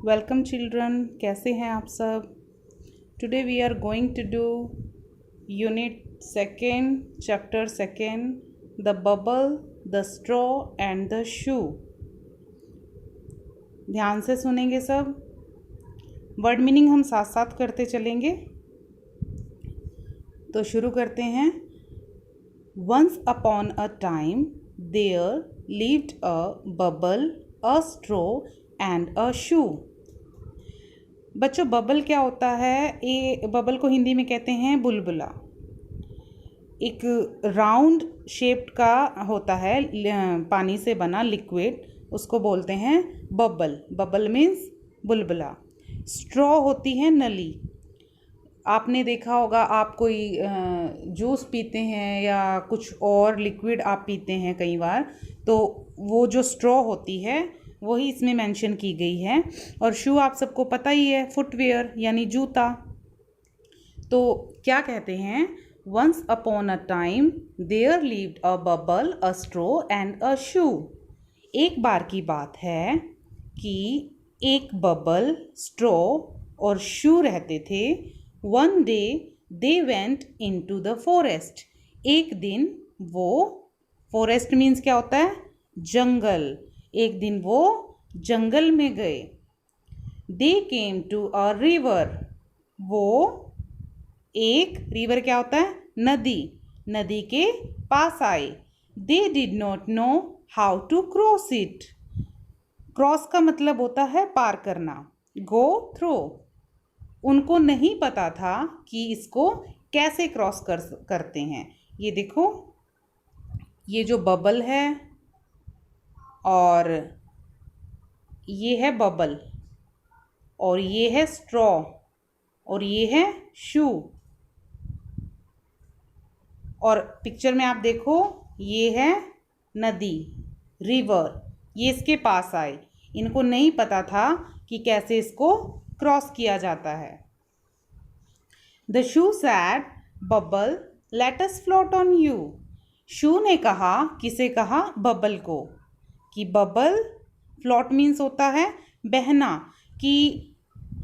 Welcome children, कैसे हैं आप सब। Today we are going to do unit second, chapter second, the bubble, the straw and the shoe. ध्यान से सुनेंगे सब। वर्ड मीनिंग हम साथ साथ करते चलेंगे। तो शुरू करते हैं। Once upon a time there lived a bubble, a straw and a shoe. बच्चों, बबल क्या होता है? ये बबल को हिंदी में कहते हैं बुलबुला। एक राउंड शेप्ड का होता है, पानी से बना लिक्विड, उसको बोलते हैं बबल। बबल मीन्स बुलबुला। स्ट्रॉ होती है नली। आपने देखा होगा, आप कोई जूस पीते हैं या कुछ और लिक्विड आप पीते हैं कई बार, तो वो जो स्ट्रॉ होती है वही इसमें मेंशन की गई है। और शू आप सबको पता ही है, फुटवेयर यानी जूता। तो क्या कहते हैं? Once upon a time there lived a bubble, a straw and a shoe. एक बार की बात है कि एक बबल, स्ट्रॉ और शू रहते थे। One day they went into the forest. एक दिन वो, फॉरेस्ट मीन्स क्या होता है? जंगल। एक दिन वो जंगल में गए। दे केम टू अ रिवर। वो एक, रिवर क्या होता है? नदी। नदी के पास आए। They did not know how to cross it. Cross का मतलब होता है पार करना, गो थ्रू। उनको नहीं पता था कि इसको कैसे क्रॉस करते हैं। ये देखो, ये जो बबल है और ये है बबल, और ये है स्ट्रॉ, और ये है शू। और पिक्चर में आप देखो, ये है नदी, रिवर। ये इसके पास आए। इनको नहीं पता था कि कैसे इसको क्रॉस किया जाता है। The shoe said, bubble let us float on you. Shoe ने कहा, किसे कहा? बबल को, कि बबल, फ्लोट मीन्स होता है बहना, कि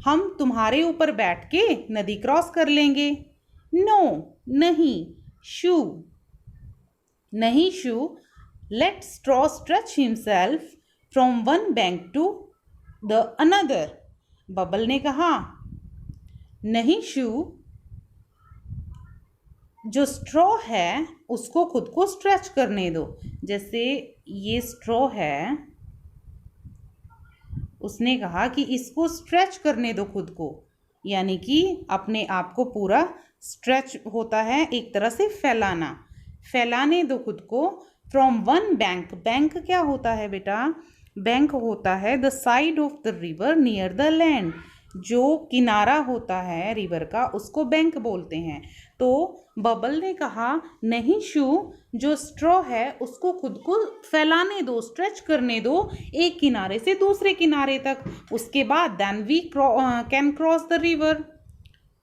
हम तुम्हारे ऊपर बैठ के नदी क्रॉस कर लेंगे। नो, नहीं। शू, नहीं shoe. Let straw stretch himself from one bank to the another. Bubble ने कहा, नहीं शू, जो स्ट्रॉ है उसको खुद को स्ट्रेच करने दो। जैसे ये स्ट्रॉ है, उसने कहा कि इसको स्ट्रेच करने दो खुद को, यानी कि अपने आप को पूरा स्ट्रेच होता है, एक तरह से फैलाना। फैलाने दो खुद को। फ्रॉम वन बैंक, बैंक क्या होता है बेटा? बैंक होता है the side of the river near the land. जो किनारा होता है रिवर का, उसको बैंक बोलते हैं। तो बबल ने कहा, नहीं शू, जो स्ट्रॉ है उसको खुद को फैलाने दो, स्ट्रेच करने दो एक किनारे से दूसरे किनारे तक। उसके बाद then we can cross the river.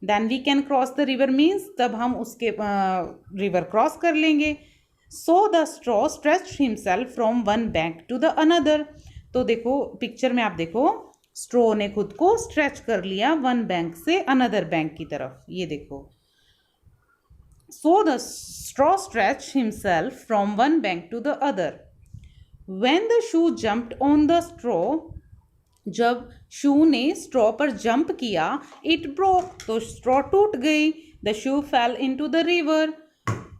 Then we can cross the river means तब हम उसके रिवर क्रॉस कर लेंगे। So the straw stretch himself from one bank to the another. तो देखो पिक्चर में, आप देखो, स्ट्रॉ ने खुद को स्ट्रेच कर लिया वन बैंक से अनदर बैंक की तरफ। ये देखो, so the straw stretched himself from one bank to the other. When the shoe jumped on the straw, जब शू ने स्ट्रॉ पर जंप किया, इट ब्रोक, तो स्ट्रॉ टूट गई। The shoe fail into the river.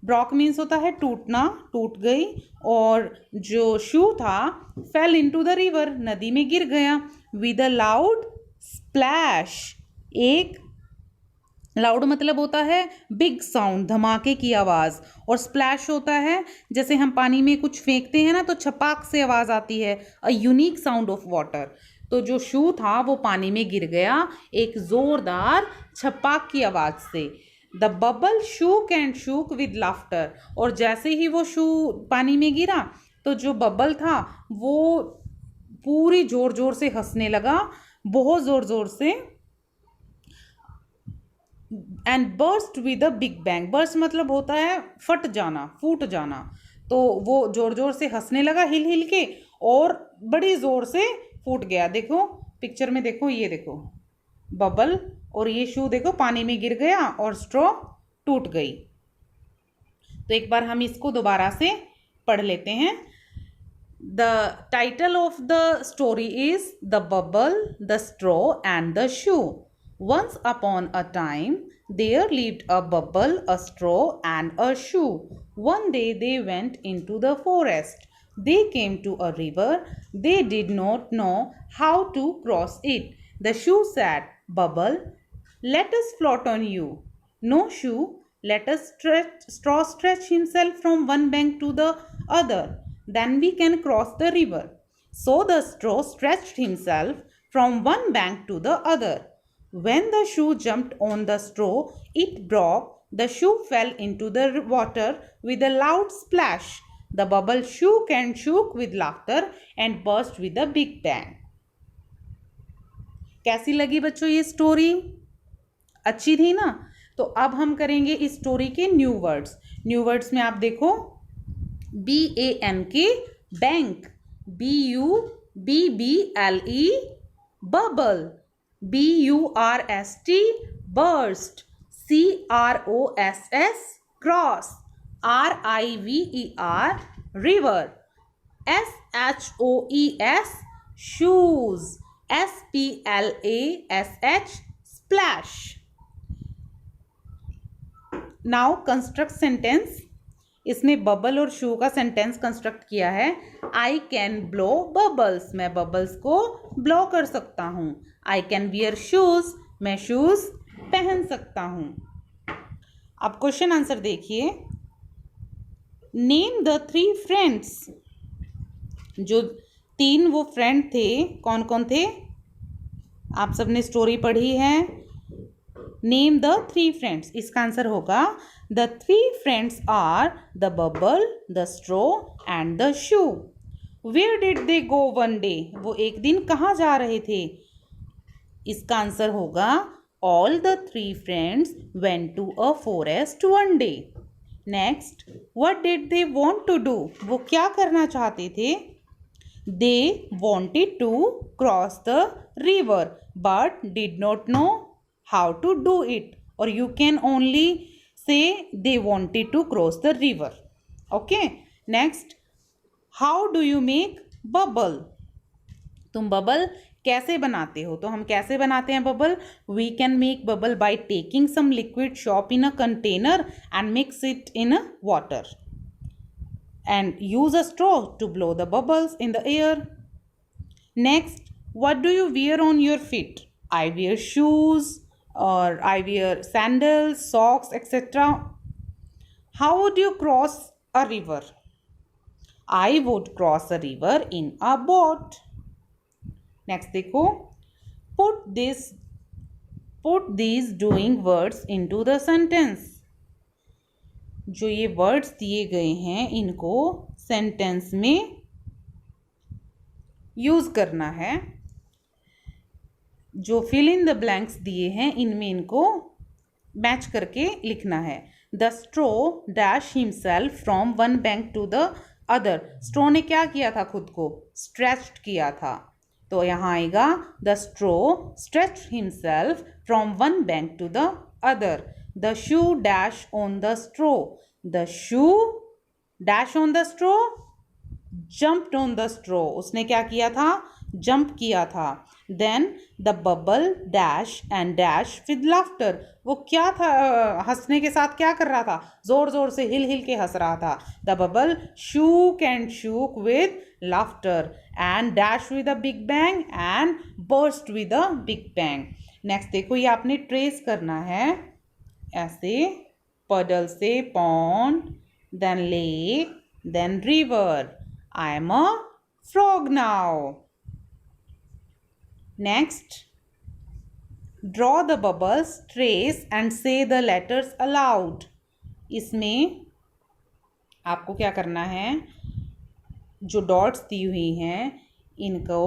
Broke means होता है टूटना, टूट गई। और जो शू था, फेल इनटू द रिवर, नदी में गिर गया। विद अ लाउड स्प्लैश, एक, लाउड मतलब होता है बिग साउंड, धमाके की आवाज़। और स्प्लैश होता है जैसे हम पानी में कुछ फेंकते हैं ना, तो छपाक से आवाज़ आती है, a unique sound of water. तो जो शू था वो पानी में गिर गया एक ज़ोरदार छपाक की आवाज़ से। The bubble shook and shook with laughter. और जैसे ही वो शू पानी में गिरा, तो जो बबल था वो पूरी ज़ोर ज़ोर से हंसने लगा, बहुत ज़ोर ज़ोर से। And burst with a big bang. Burst मतलब होता है फट जाना, फूट जाना। तो वो जोर जोर से हंसने लगा, हिल हिल के, और बड़ी जोर से फूट गया। देखो, पिक्चर में देखो, ये देखो बबल, और ये शू देखो पानी में गिर गया और स्ट्रॉ टूट गई। तो एक बार हम इसको दोबारा से पढ़ लेते हैं। The title of the story is The Bubble, the Straw and the Shoe. Once upon a time, there lived a bubble, a straw and a shoe. One day they went into the forest. They came to a river. They did not know how to cross it. The shoe said, Bubble, let us float on you. No, shoe, let us straw stretch himself from one bank to the other. Then we can cross the river. So the straw stretched himself from one bank to the other. When the shoe jumped on the straw, it broke. The shoe fell into the water with a loud splash. The bubble shook and shook with laughter and burst with a big bang. कैसी लगी बच्चों ये story? अच्छी थी ना? तो अब हम करेंगे इस स्टोरी के न्यू वर्ड्स। न्यू वर्ड्स में आप देखो, BANK, bank, BUBBLE, bubble, BURST, burst, CROSS, cross, RIVER, river, SHOES, shoes, SPLASH, splash. Now construct sentence. इसमें बबल और शू का सेंटेंस कंस्ट्रक्ट किया है। आई कैन ब्लो बबल्स, मैं बबल्स को ब्लो कर सकता हूँ। आई कैन वियर शूज, मैं शूज पहन सकता हूँ। अब क्वेश्चन आंसर देखिए। नेम द 3 फ्रेंड्स, जो 3 वो फ्रेंड थे, कौन कौन थे? आप सबने स्टोरी पढ़ी है। नेम द 3 फ्रेंड्स, इसका आंसर होगा the 3 friends are the bubble, the straw and the shoe. Where did they go one day, वो एक दिन कहाँ जा रहे थे? इसका आंसर होगा all the 3 friends went to a forest one day. Next, what did they want to do, वो क्या करना चाहते थे? They wanted to cross the river but did not know how to do it, or you can only say they wanted to cross the river. Okay, next, how do you make bubble, तुम bubble कैसे बनाते हो? तो हम कैसे बनाते हैं bubble? We can make bubble by taking some liquid shop in a container and mix it in a water and use a straw to blow the bubbles in the air. Next, what do you wear on your feet? I wear shoes, or I wear sandals, socks, etc. How would you cross a river? I would cross a river in a boat. Next देखो, put these doing words into the sentence. जो ये words दिए गए हैं इनको sentence में use करना है। जो फिल इन द ब्लैंक्स दिए हैं इनमें इनको मैच करके लिखना है। The straw dash himself from one bank to the other, straw ने क्या किया था? खुद को स्ट्रेच्ड किया था। तो यहाँ आएगा the straw stretched himself from one bank to the other. The shoe dash on the straw, the shoe dash on the straw, jumped on the straw, उसने क्या किया था? जंप किया था। Then the bubble dash and dash with laughter, वो क्या था? हंसने के साथ क्या कर रहा था? जोर जोर से हिल हिल के हंस रहा था। The bubble shook and shook with laughter and dash with a big bang and burst with a big bang. Next देखो, ये आपने ट्रेस करना है ऐसे, पडल से pond, then lake, then river. I am a frog now. Next, draw the bubbles, trace and say the letters aloud. इसमें आपको क्या करना है? जो डॉट्स दी हुई हैं इनको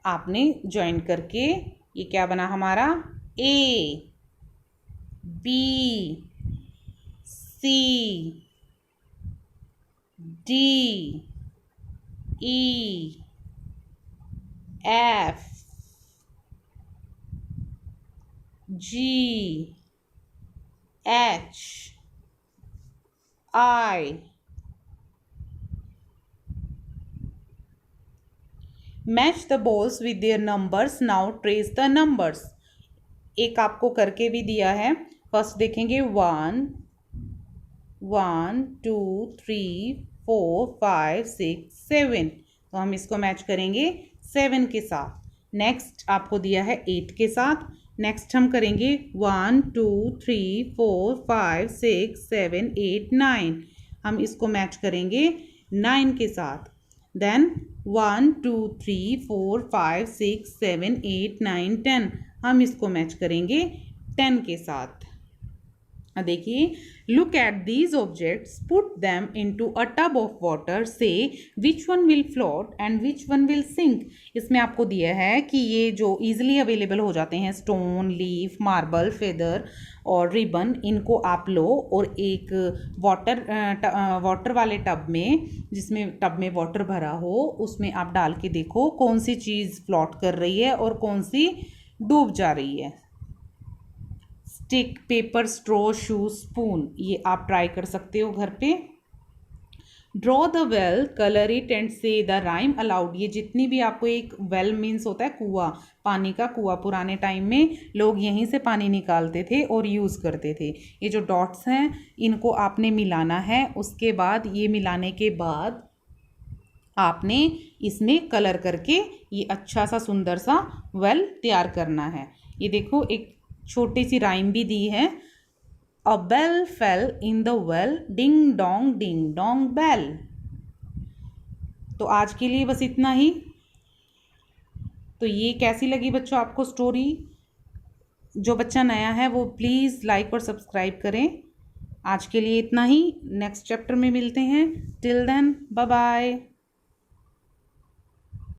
आपने ज्वाइन करके, ये क्या बना हमारा? A, B, C, D, E, F, G H I. Match the balls with their numbers. Now trace the numbers. एक आपको करके भी दिया है. फर्स्ट देखेंगे 1 1 2 3 4 5 6 7. तो हम इसको मैच करेंगे 7 के साथ. नेक्स्ट आपको दिया है 8 के साथ. नेक्स्ट हम करेंगे 1 2 3 4 5 6 7 8 9. हम इसको मैच करेंगे 9 के साथ. देन 1 2 3 4 5 6 7 8 9 10. हम इसको मैच करेंगे 10 के साथ. देखिए, look at these objects, put them into a tub of water, say which one will float and which one will sink. इसमें आपको दिया है कि ये जो इजीली अवेलेबल हो जाते हैं, स्टोन, लीफ, मार्बल, फेदर और रिबन, इनको आप लो और एक वाटर वाले टब में, जिसमें टब में वाटर भरा हो, उसमें आप डाल के देखो कौन सी चीज़ फ्लोट कर रही है और कौन सी डूब जा रही है. स्टिक, पेपर, स्ट्रॉ, शू, स्पून, ये आप ट्राई कर सकते हो घर पे. Draw the well, colour it and से द राइम अलाउड. ये जितनी भी आपको, एक वेल मीन्स होता है कुआं, पानी का कुआं. पुराने टाइम में लोग यहीं से पानी निकालते थे और यूज़ करते थे. ये जो डॉट्स हैं, इनको आपने मिलाना है. उसके बाद ये मिलाने के बाद आपने इसमें कलर करके ये अच्छा सा सुंदर सा वेल तैयार करना है. ये देखो, एक छोटी सी राइम भी दी है. A bell fell in the well, ding dong bell. तो आज के लिए बस इतना ही. तो ये कैसी लगी बच्चों आपको स्टोरी? जो बच्चा नया है वो प्लीज़ लाइक और सब्सक्राइब करें. आज के लिए इतना ही. नेक्स्ट चैप्टर में मिलते हैं. Till then, bye bye.